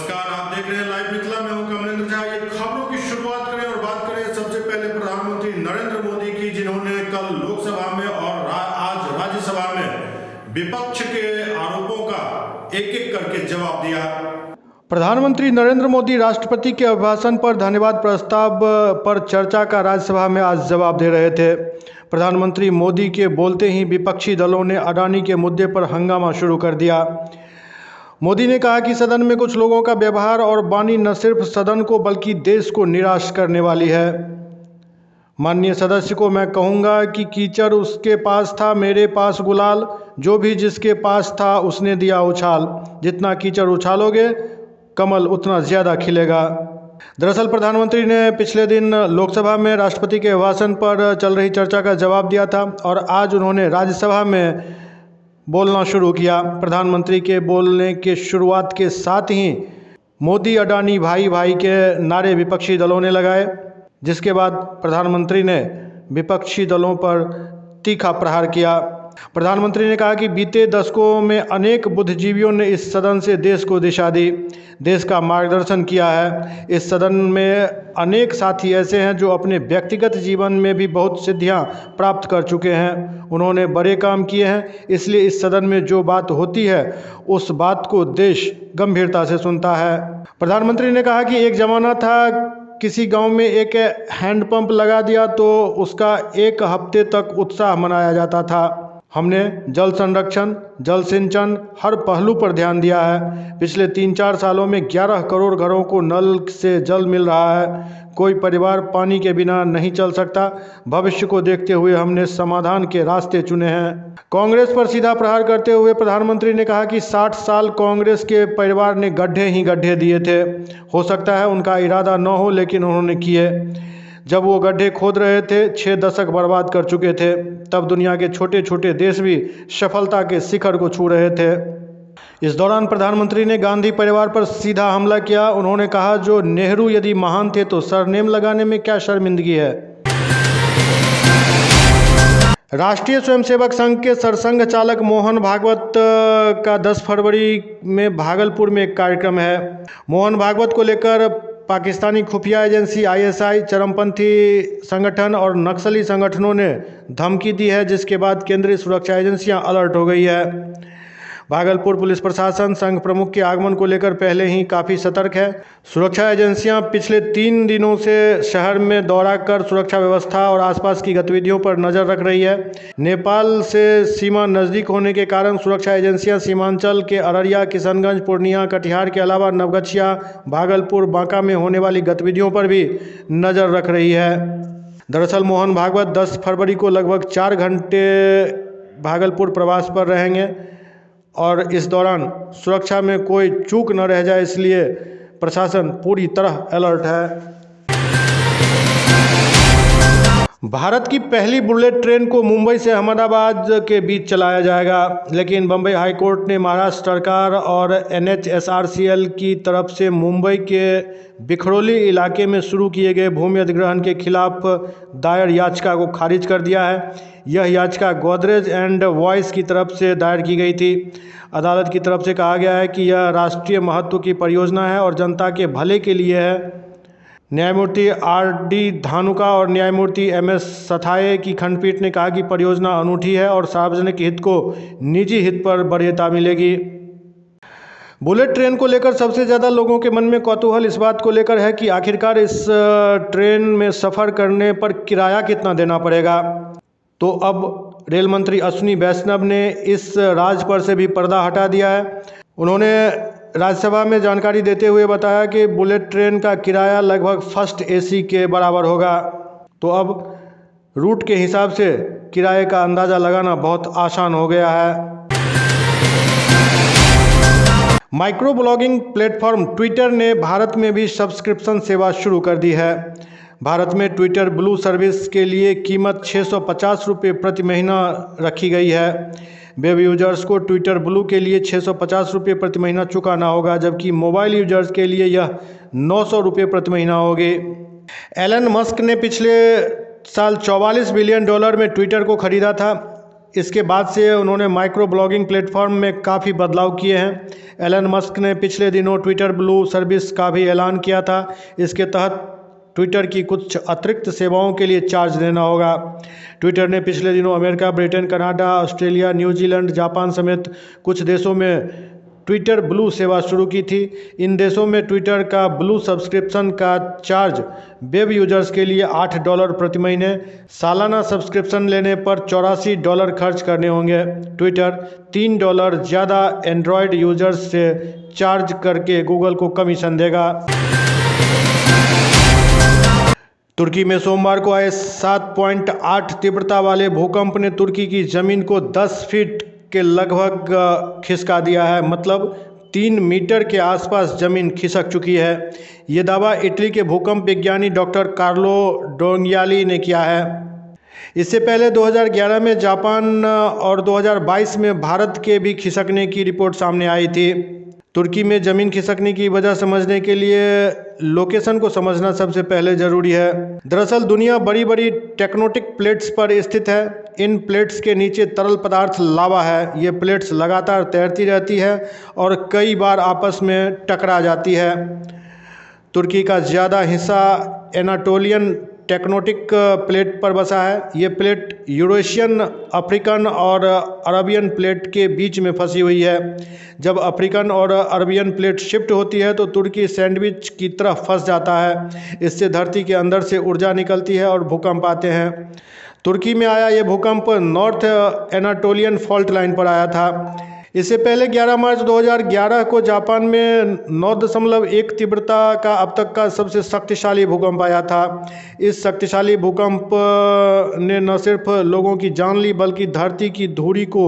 नमस्कार, आप देख रहे हैं लाइव मिथिला। मैं हूं कमलेंद्र झा। ये खबरों की शुरुआत करें और बात करें सबसे पहले प्रधानमंत्री नरेंद्र मोदी की, जिन्होंने कल लोकसभा में और आज राज्यसभा में विपक्ष के आरोपों का एक-एक करके जवाब दिया। प्रधानमंत्री नरेंद्र मोदी राष्ट्रपति के अभिभाषण पर धन्यवाद प्रस्ताव पर चर्चा का राज्यसभा में आज जवाब दे रहे थे। प्रधानमंत्री मोदी के बोलते ही विपक्षी दलों ने अडानी के मुद्दे पर हंगामा शुरू कर दिया। मोदी ने कहा कि सदन में कुछ लोगों का व्यवहार और वाणी न सिर्फ सदन को बल्कि देश को निराश करने वाली है। माननीय सदस्य को मैं कहूँगा कि कीचड़ उसके पास था, मेरे पास गुलाल, जो भी जिसके पास था उसने दिया उछाल। जितना कीचड़ उछालोगे कमल उतना ज़्यादा खिलेगा। दरअसल प्रधानमंत्री ने पिछले दिन लोकसभा में राष्ट्रपति के अभिभाषण पर चल रही चर्चा का जवाब दिया था और आज उन्होंने राज्यसभा में बोलना शुरू किया। प्रधानमंत्री के बोलने के शुरुआत के साथ ही मोदी अडानी भाई भाई के नारे विपक्षी दलों ने लगाए, जिसके बाद प्रधानमंत्री ने विपक्षी दलों पर तीखा प्रहार किया। प्रधानमंत्री ने कहा कि बीते दशकों में अनेक बुद्धिजीवियों ने इस सदन से देश को दिशा दी, देश का मार्गदर्शन किया है। इस सदन में अनेक साथी ऐसे हैं जो अपने व्यक्तिगत जीवन में भी बहुत सिद्धियां प्राप्त कर चुके हैं। उन्होंने बड़े काम किए हैं, इसलिए इस सदन में जो बात होती है उस बात को देश गंभीरता से सुनता है। प्रधानमंत्री ने कहा कि एक ज़माना था, किसी गांव में एक हैंडपंप लगा दिया तो उसका एक हफ्ते तक उत्साह मनाया जाता था। हमने जल संरक्षण, जल सिंचन हर पहलू पर ध्यान दिया है। पिछले 3-4 सालों में 11 करोड़ घरों को नल से जल मिल रहा है। कोई परिवार पानी के बिना नहीं चल सकता। भविष्य को देखते हुए हमने समाधान के रास्ते चुने हैं। कांग्रेस पर सीधा प्रहार करते हुए प्रधानमंत्री ने कहा कि 60 साल कांग्रेस के परिवार ने गड्ढे ही गड्ढे दिए थे। हो सकता है उनका इरादा न हो, लेकिन उन्होंने किए। जब वो गड्ढे खोद रहे थे, 6 दशक बर्बाद कर चुके थे। तब दुनिया के छोटे छोटे देश भी सफलता के शिखर को छू रहे थे। इस दौरान प्रधानमंत्री ने गांधी परिवार पर सीधा हमला किया। उन्होंने कहा, जो नेहरू यदि महान थे तो सरनेम लगाने में क्या शर्मिंदगी है। राष्ट्रीय स्वयंसेवक संघ के सरसंघ चालक मोहन भागवत का 10 फरवरी में भागलपुर में एक कार्यक्रम है। मोहन भागवत को लेकर पाकिस्तानी खुफिया एजेंसी ISI, चरमपंथी संगठन और नक्सली संगठनों ने धमकी दी है, जिसके बाद केंद्रीय सुरक्षा एजेंसियां अलर्ट हो गई है। भागलपुर पुलिस प्रशासन संघ प्रमुख के आगमन को लेकर पहले ही काफ़ी सतर्क है। सुरक्षा एजेंसियां पिछले 3 दिनों से शहर में दौरा कर सुरक्षा व्यवस्था और आसपास की गतिविधियों पर नज़र रख रही है। नेपाल से सीमा नज़दीक होने के कारण सुरक्षा एजेंसियां सीमांचल के अररिया, किशनगंज, पूर्णिया, कटिहार के अलावा नवगछिया, भागलपुर, बांका में होने वाली गतिविधियों पर भी नज़र रख रही है। दरअसल मोहन भागवत 10 फरवरी को लगभग 4 घंटे भागलपुर प्रवास पर रहेंगे और इस दौरान सुरक्षा में कोई चूक न रह जाए, इसलिए प्रशासन पूरी तरह अलर्ट है। भारत की पहली बुलेट ट्रेन को मुंबई से अहमदाबाद के बीच चलाया जाएगा, लेकिन बम्बई हाईकोर्ट ने महाराष्ट्र सरकार और NHSRCL की तरफ से मुंबई के बिखरोली इलाके में शुरू किए गए भूमि अधिग्रहण के खिलाफ दायर याचिका को खारिज कर दिया है। यह याचिका गोदरेज एंड वॉइस की तरफ से दायर की गई थी। अदालत की तरफ से कहा गया है कि यह राष्ट्रीय महत्व की परियोजना है और जनता के भले के लिए है। न्यायमूर्ति RD धानुका और न्यायमूर्ति MS सथाये की खंडपीठ ने कहा कि परियोजना अनूठी है और सार्वजनिक हित को निजी हित पर वरीयता मिलेगी। बुलेट ट्रेन को लेकर सबसे ज़्यादा लोगों के मन में कौतूहल इस बात को लेकर है कि आखिरकार इस ट्रेन में सफ़र करने पर किराया कितना देना पड़ेगा। तो अब रेल मंत्री अश्विनी वैष्णव ने इस राज पर से भी पर्दा हटा दिया है। उन्होंने राज्यसभा में जानकारी देते हुए बताया कि बुलेट ट्रेन का किराया लगभग फर्स्ट AC के बराबर होगा। तो अब रूट के हिसाब से किराए का अंदाज़ा लगाना बहुत आसान हो गया है। माइक्रो ब्लॉगिंग प्लेटफॉर्म ट्विटर ने भारत में भी सब्सक्रिप्शन सेवा शुरू कर दी है। भारत में ट्विटर ब्लू सर्विस के लिए कीमत 650 रुपये प्रति महीना रखी गई है। वेब यूजर्स को ट्विटर ब्लू के लिए 650 रुपये प्रति महीना चुकाना होगा, जबकि मोबाइल यूजर्स के लिए यह 900 रुपये प्रति महीना होगी। एलन मस्क ने पिछले साल $44 बिलियन में ट्विटर को खरीदा था। इसके बाद से उन्होंने माइक्रो ब्लॉगिंग प्लेटफॉर्म में काफ़ी बदलाव किए हैं। एलन मस्क ने पिछले दिनों ट्विटर ब्लू सर्विस का भी ऐलान किया था। इसके तहत ट्विटर की कुछ अतिरिक्त सेवाओं के लिए चार्ज देना होगा। ट्विटर ने पिछले दिनों America, Britain, Canada, Australia, New Zealand, Japan समेत कुछ देशों में ट्विटर ब्लू सेवा शुरू की थी। इन देशों में ट्विटर का ब्लू सब्सक्रिप्शन का चार्ज वेब यूजर्स के लिए $8 प्रति महीने, सालाना सब्सक्रिप्शन लेने पर $84 खर्च करने होंगे। ट्विटर $3 ज़्यादा एंड्रॉयड यूजर्स से चार्ज करके गूगल को कमीशन देगा। तुर्की में सोमवार को आए 7.8 तीव्रता वाले भूकंप ने तुर्की की ज़मीन को 10 फीट के लगभग खिसका दिया है, मतलब 3 मीटर के आसपास ज़मीन खिसक चुकी है। ये दावा इटली के भूकंप विज्ञानी डॉक्टर कार्लो डोंगियाली ने किया है। इससे पहले 2011 में जापान और 2022 में भारत के भी खिसकने की रिपोर्ट सामने आई थी। तुर्की में ज़मीन खिसकने की वजह समझने के लिए लोकेशन को समझना सबसे पहले ज़रूरी है। दरअसल दुनिया बड़ी बड़ी टेक्टोनिक प्लेट्स पर स्थित है। इन प्लेट्स के नीचे तरल पदार्थ लावा है। ये प्लेट्स लगातार तैरती रहती है और कई बार आपस में टकरा जाती है। तुर्की का ज़्यादा हिस्सा एनाटोलियन टेक्टोनिक प्लेट पर बसा है। ये प्लेट यूरेशियन, अफ्रीकन और अरबियन प्लेट के बीच में फंसी हुई है। जब अफ्रीकन और अरबियन प्लेट शिफ्ट होती है तो तुर्की सैंडविच की तरफ फंस जाता है। इससे धरती के अंदर से ऊर्जा निकलती है और भूकंप आते हैं। तुर्की में आया ये भूकंप नॉर्थ एनाटोलियन फॉल्ट लाइन पर आया था। इससे पहले 11 मार्च 2011 को जापान में 9.1 तीव्रता का अब तक का सबसे शक्तिशाली भूकंप आया था। इस शक्तिशाली भूकंप ने न सिर्फ लोगों की जान ली बल्कि धरती की धुरी को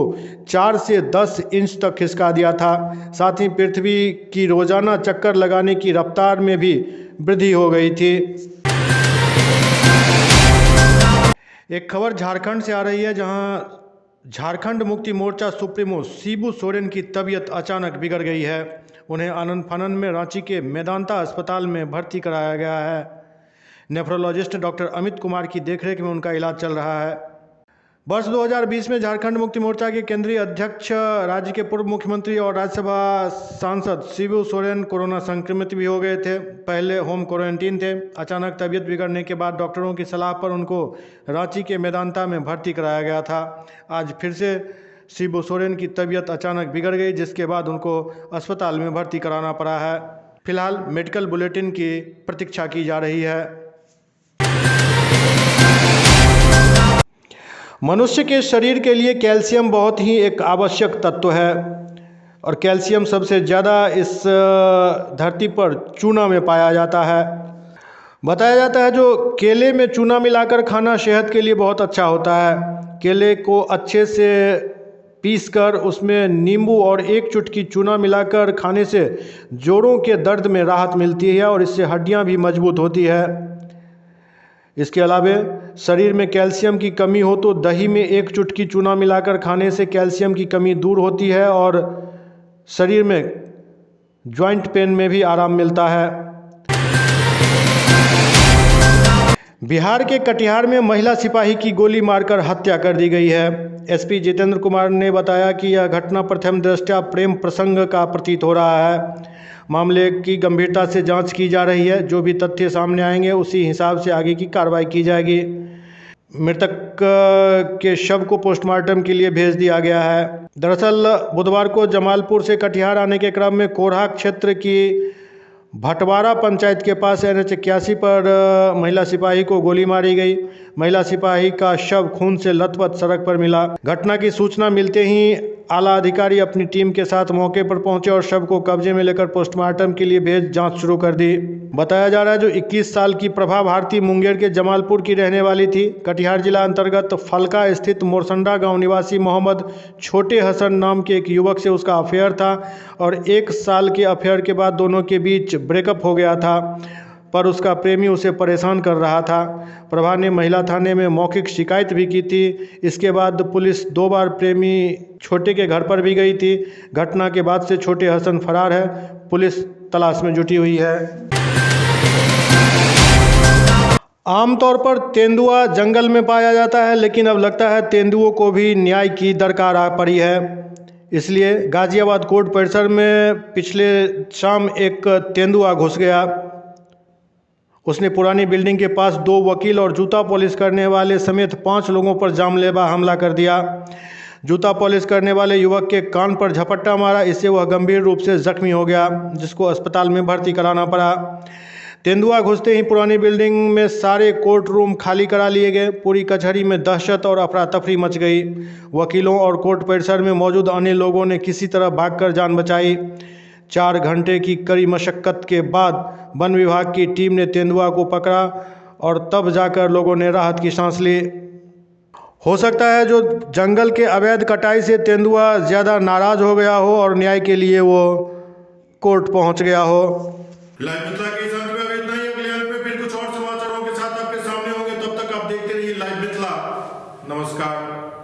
4 से 10 इंच तक खिसका दिया था। साथ ही पृथ्वी की रोजाना चक्कर लगाने की रफ्तार में भी वृद्धि हो गई थी। एक खबर झारखंड से आ रही है, जहां झारखंड मुक्ति मोर्चा सुप्रीमो शिबू सोरेन की तबीयत अचानक बिगड़ गई है। उन्हें आनन फानन में रांची के मेदांता अस्पताल में भर्ती कराया गया है। नेफ्रोलॉजिस्ट डॉक्टर अमित कुमार की देखरेख में उनका इलाज चल रहा है। वर्ष 2020 में झारखंड मुक्ति मोर्चा के केंद्रीय अध्यक्ष, राज्य के पूर्व मुख्यमंत्री और राज्यसभा सांसद शिबू सोरेन कोरोना संक्रमित भी हो गए थे। पहले होम क्वारंटीन थे। अचानक तबीयत बिगड़ने के बाद डॉक्टरों की सलाह पर उनको रांची के मेदांता में भर्ती कराया गया था। आज फिर से शिबू सोरेन की तबीयत अचानक बिगड़ गई, जिसके बाद उनको अस्पताल में भर्ती कराना पड़ा है। फिलहाल मेडिकल बुलेटिन की प्रतीक्षा की जा रही है। मनुष्य के शरीर के लिए कैल्शियम बहुत ही एक आवश्यक तत्व है और कैल्शियम सबसे ज़्यादा इस धरती पर चूना में पाया जाता है। बताया जाता है जो केले में चूना मिलाकर खाना सेहत के लिए बहुत अच्छा होता है। केले को अच्छे से पीसकर उसमें नींबू और 1 चुटकी चूना मिलाकर खाने से जोड़ों के दर्द में राहत मिलती है और इससे हड्डियां भी मजबूत होती है। इसके अलावा शरीर में कैल्शियम की कमी हो तो दही में 1 चुटकी चूना मिलाकर खाने से कैल्शियम की कमी दूर होती है और शरीर में जॉइंट पेन में भी आराम मिलता है। बिहार के कटिहार में महिला सिपाही की गोली मारकर हत्या कर दी गई है। एसपी जितेंद्र कुमार ने बताया कि यह घटना प्रथम दृष्टया प्रेम प्रसंग का प्रतीत हो रहा है। मामले की गंभीरता से जांच की जा रही है। जो भी तथ्य सामने आएंगे उसी हिसाब से आगे की कार्रवाई की जाएगी। मृतक के शव को पोस्टमार्टम के लिए भेज दिया गया है। दरअसल बुधवार को जमालपुर से कटिहार आने के क्रम में कोरहा क्षेत्र की भटवारा पंचायत के पास NH 81 पर महिला सिपाही को गोली मारी गई। महिला सिपाही का शव खून से लथपथ सड़क पर मिला। घटना की सूचना मिलते ही आला अधिकारी अपनी टीम के साथ मौके पर पहुंचे और शव को कब्जे में लेकर पोस्टमार्टम के लिए भेज जांच शुरू कर दी। बताया जा रहा है जो 21 साल की प्रभा भारती मुंगेर के जमालपुर की रहने वाली थी। कटिहार जिला अंतर्गत फलका स्थित मोरसंडा गांव निवासी मोहम्मद छोटे हसन नाम के एक युवक से उसका अफेयर था और 1 साल के अफेयर के बाद दोनों के बीच ब्रेकअप हो गया था, पर उसका प्रेमी उसे परेशान कर रहा था। प्रभा ने महिला थाने में मौखिक शिकायत भी की थी। इसके बाद पुलिस 2 बार प्रेमी छोटे के घर पर भी गई थी। घटना के बाद से छोटे हसन फरार है। पुलिस तलाश में जुटी हुई है। आमतौर पर तेंदुआ जंगल में पाया जाता है, लेकिन अब लगता है तेंदुओं को भी न्याय की दरकार आ पड़ी है। इसलिए गाजियाबाद कोर्ट परिसर में पिछले शाम एक तेंदुआ घुस गया। उसने पुरानी बिल्डिंग के पास 2 वकील और जूता पॉलिश करने वाले समेत 5 लोगों पर जानलेवा हमला कर दिया। जूता पॉलिश करने वाले युवक के कान पर झपट्टा मारा, इससे वह गंभीर रूप से जख्मी हो गया, जिसको अस्पताल में भर्ती कराना पड़ा। तेंदुआ घुसते ही पुरानी बिल्डिंग में सारे कोर्ट रूम खाली करा लिए गए। पूरी कचहरी में दहशत और अफरा तफरी मच गई। वकीलों और कोर्ट परिसर में मौजूद अन्य लोगों ने किसी तरह भागकर जान बचाई। 4 घंटे की कड़ी मशक्कत के बाद वन विभाग की टीम ने तेंदुआ को पकड़ा और तब जाकर लोगों ने राहत की सांस ली। हो सकता है जो जंगल के अवैध कटाई से तेंदुआ ज़्यादा नाराज़ हो गया हो और न्याय के लिए वो कोर्ट पहुंच गया हो। लाइव मिथिला के इस अंक में अभी इतना ही। अगले अंक में फिर कुछ और समाचारों के साथ आपके सामने होंगे। तब तक आप देखते रहिए लाइव मिथिला। नमस्कार।